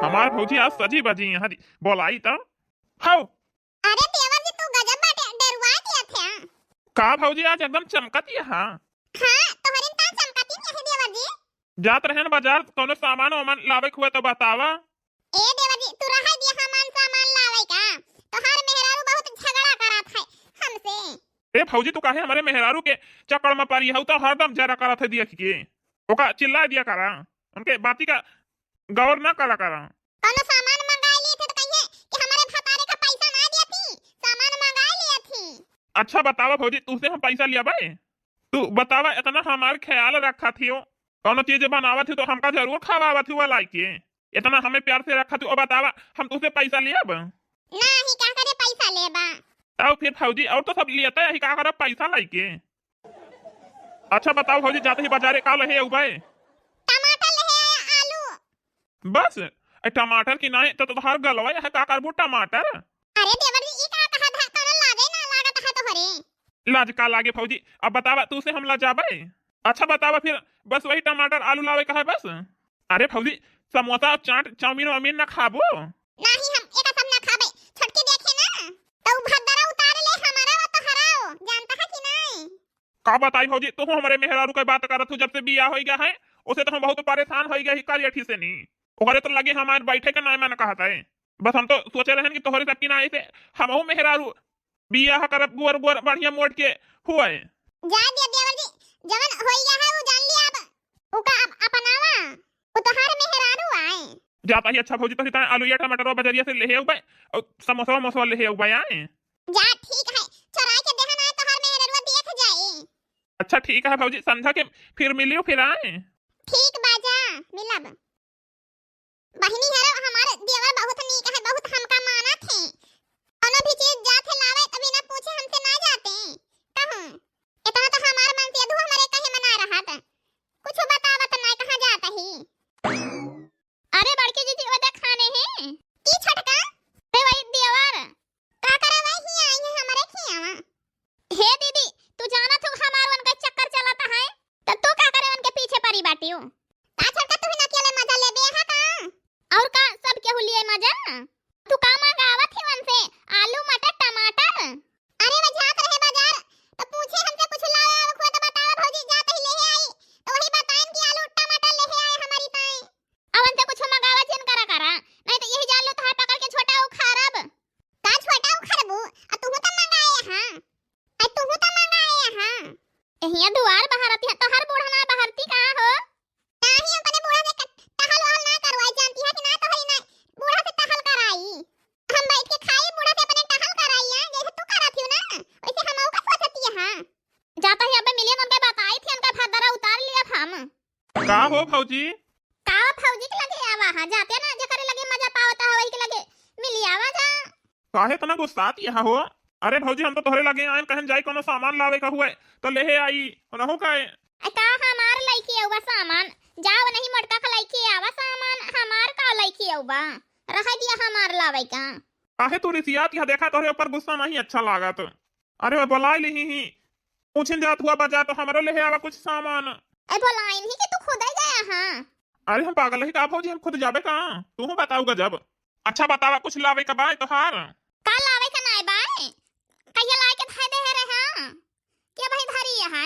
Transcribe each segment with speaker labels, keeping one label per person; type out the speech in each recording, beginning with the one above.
Speaker 1: हमार भौजी आज सजी बजी यहाँ बोलाई तो हाउ।
Speaker 2: अरे देवर जी तू गजब बाटे डरवा दिया थे।
Speaker 1: का भौजी आज एकदम चमकती है। हाँ
Speaker 2: तोहरे ता चमकती नहीं है देवर जी।
Speaker 1: जात रहे न बाजार कोनो सामान वामान लावे हुए तो बतावा।
Speaker 2: ए देवर जी तू रहा दिया सामान लावे का। तोहार मेहरारू बहुत झगड़ा करत है हमसे।
Speaker 1: ए भौजी तू काहे हमारे मेहरारू के चक्कर में पारी हऊ तो हरदम जरा करत है दिया के ओका चिल्ला दिया करा उनके बाती का गौर ना करा करा।
Speaker 2: कोनो सामान मंगा लिए थे तो कहिए कि हमारे भतारे का पैसा ना दिया थी सामान मंगा लिया थी।
Speaker 1: अच्छा बतावा भौजी तुझसे हम पैसा लिया भाई तू बतावा इतना हमार ख्याल रखा थी कोनो चीज बनावा थी तो हमका जरूर खावा थी वो लाई के इतना हमें प्यार से रखा थी और बतावा हम तुझसे पैसा लिया
Speaker 2: नहीं का करे पैसा लेबा।
Speaker 1: तो फिर भौजी और तो सब लिया था का कर पैसा लाई के। अच्छा बताओ भौजी जाते ही बाजारे का लहे उबाए
Speaker 2: टमाटर ले आया आलू
Speaker 1: बस टमाटर की नहीं तो हर गलवा है का करबू टमाटर।
Speaker 2: अरे देवर जी ई का कहा था तो लागे ना लागत है तोहरे
Speaker 1: लाज का लागे भौजी अब बतावा तू से हम ला जाबे। अच्छा बतावा फिर बस वही टमाटर आलू लावे का है बस। अरे भौजी समोसा चाट चाउमीन वामीन ना खाबो
Speaker 2: नहीं हम एक सब ना खाबे छटके देखे ना तो भद्दरा उतार ले हमारा वो तो हराओ जानता है कि नहीं।
Speaker 1: का बताई भौजी तू हमारे मेहरारू की बात करत हूं जब से बियाह हो गया है उसे तो हम बहुत परेशान हो गए ही काली अठी से नहीं ओकरे तो लगे हमारे बैठे के नाय मन कहता है बस हम तो सोचे रहन कि तोहरे तक की नाय से हमहू मेहरारू बियाह करब गोर गोर बढ़िया मोड़ के हुआ है।
Speaker 2: जा दिया देवर जी जवन होई गया है वो जान लिया अब उका अब अपनावा वो तोहार मेहरारू आए
Speaker 1: जाता ही अच्छा भौजी तो हिता आलू या टमाटर बजरिया से ले उबाई और समोसा मोसा ले उबाई आए।
Speaker 2: जा ठीक है चुरा के देखना है तोहार मेहरारू देख जाए।
Speaker 1: अच्छा ठीक है भौजी संध्या के फिर मिलियो फिर आए।
Speaker 2: ठीक बाजा मिलब बहिनी हरो हमारे देवर बहुत नीक है बहुत हमका माना थे कोनो भी चीज जाथे लावे तो बिना पूछे हमसे ना जाते कहूं इतना तो हमार मन से अधू हमारे कहे मना रहा था कुछ बतावत ना कहां जाता ही। अरे बड़के जी वो देख खाने हैं की छटका अरे भाई देवर का करे भाई ही आई है हमारे खियावा। हे दीदी तू जाना तू हमार वन का चक्कर चलाता है तब तू का करे उनके पीछे पड़ी बाटी हो का छटका तू ना अकेले मजा ले बे हा का और का सब केहू लिए मजा तू का मंगावत है वन से आलू मटर टमाटर। अरे वो जात रहे बाजार तो पूछे हमसे कुछ लाया वो तो बतावा भौजी जाते ही ले आई तो वही बताएं कि आलू टमाटर ले आए हमारी ताई अवन से कुछ मंगावा चेन करा करा नहीं तो यही जान लो तो पकड़ के छोटा उखाड़ब का छोटा उखाड़बू आ तू तो मंगाए हां आ तू तो मंगाए हां एहिया दुआर बहारती है तो हर बूढ़ा ना बहारती का हो नहीं अपने बूढ़ा से टहल वहल ना करवाई जानती है कि ना तो हई ना बूढ़ा से टहल कराई हम बैठ के खाई बूढ़ा से अपने टहल कराई है जैसे तू करा थी ना वैसे हम का सोचती है। हां जाता ही अब मिलियन उनके बताई थी उनका भदरा उतार लिया हम
Speaker 1: का हो भौजी
Speaker 2: का फौजी के लगे आवा हां जाते ना जे करे लगे मजा पावता है वही के लगे मिली आवा जा
Speaker 1: काहे तना गुस्सात यहाँ हो। अरे भौजी हम तो तोहरे लगे आए कहन जाई कोनो सामान लावे का हुए तो ले आई ना हो काए
Speaker 2: का हमार लइकी आवा सामान जाओ नहीं मटका खलाई के आवा सामान हमार का लइकी आवा रह दिया हमार लावे का
Speaker 1: काहे तू रिसियात यहाँ देखा तोहरे ऊपर गुस्सा नहीं अच्छा लागा तो अरे बुला ली ही पूछन जात हुआ बजा तो हमारे ले आवा कुछ सामान।
Speaker 2: ए भलाइन ही कि तू खुद ही गया हां।
Speaker 1: अरे हम पागल है का भौजी हम खुद जाबे कहां तू बताऊगा जब। अच्छा बतावा कुछ लावे का बाय तोहार
Speaker 2: का लावे का नाय बाय कहिया लाए के थाय दे रे हां के भाई धरी है।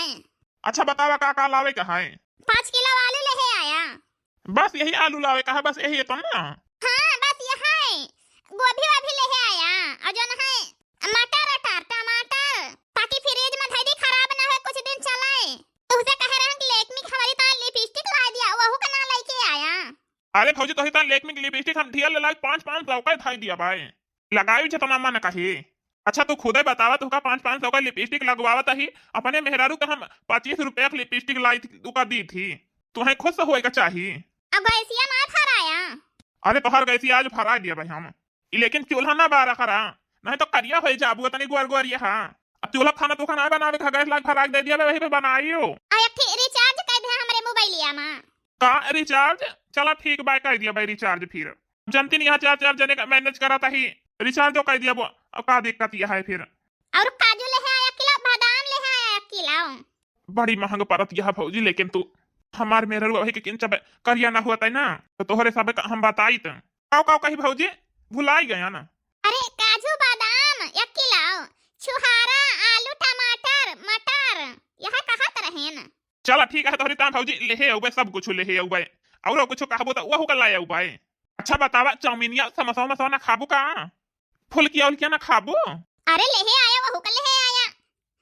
Speaker 1: अच्छा बतावा का लावे का है
Speaker 2: 5 किलो आलू ले आया
Speaker 1: बस यही आलू लावे का है बस यही है तुम ना।
Speaker 2: हां बस ये है गोभी वाभी ले आया और जो है मटर टमाटर ताकि फ्रिज में धई दी खराब ना हो कुछ दिन चलाए तो उसे कह रहे हैं कि लेकमी हमारी ता लिपस्टिक ला दिया वहू का ना लेके आया।
Speaker 1: अरे भौजी तो हिता लेकमी लिपस्टिक हम ढियल लाइक 500 का थाई दिया भाई लगाई छ तना मन कही। अच्छा तू खुदे बतावा तू का 500 का लिपस्टिक लगवावत ही अपने मेहरारू का हम 25 रुपए की लिपस्टिक लाई थी तू का दी थी तुम्हें खुश होएगा चाहिए।
Speaker 2: अब गैसिया ना फराया
Speaker 1: अरे तोहर गैसी आज फरा दिया भाई हम लेकिन चूल्हा ना बारा करा नहीं तो करिया हो जाबू तनी गोर गोर यहाँ अब चूल्हा खाना तू खाना बनावे का गैस लाग फराक दे दिया वही पे बनाइयो
Speaker 2: आया फिर रिचार्ज कर दे हमारे मोबाइलिया में
Speaker 1: का रिचार्ज चला ठीक बाय कर दिया भाई रिचार्ज फिर जनती नहीं यहाँ 4 जने का मैनेज करा था ही रिचार्ज तो कर दिया वो अब का दिक्कत यह है फिर।
Speaker 2: और काजू ले आया किलो बादाम ले आया किलो
Speaker 1: बड़ी महंग पड़त यह भौजी लेकिन तू हमार मेहर वही के किन चब करिया ना हुआ ना तो तोहरे सब हम बताई त काओ काओ कही भौजी भुला ही गया ना।
Speaker 2: अरे काजू बादाम 1 किलो, छुहारा, आलू, टमाटर, मटर यह कहा तरह न।
Speaker 1: चला ठीक है तोहरी ताम भौजी लेहे उबे सब कुछ लेहे उबे और कुछ कहबो तो वहु का लाया उबे। अच्छा बतावा चाउमीनिया समोसा मसवा ना खाबू का फुलकिया उलकिया ना खाबू।
Speaker 2: अरे लेहे आया वहु का लेहे आया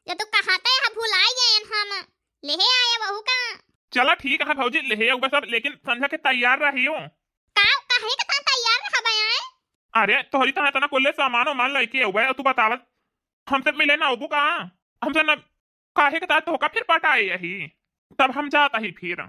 Speaker 2: जो तू कहाता है भुलाई गए हम लेहे आया वहु का।
Speaker 1: चला ठीक है भौजी लेहे उबे सब लेकिन संध्या के तैयार रहियो।
Speaker 2: काहे का ता तैयार रहबे आए।
Speaker 1: अरे तोहरी तना तना कोले सामान मान लेके उबे तू बतावत हमसे मिले ना उबू का हमसे ना काहे के ता तो का फिर पटाए यही तब हम जाता ही फिर।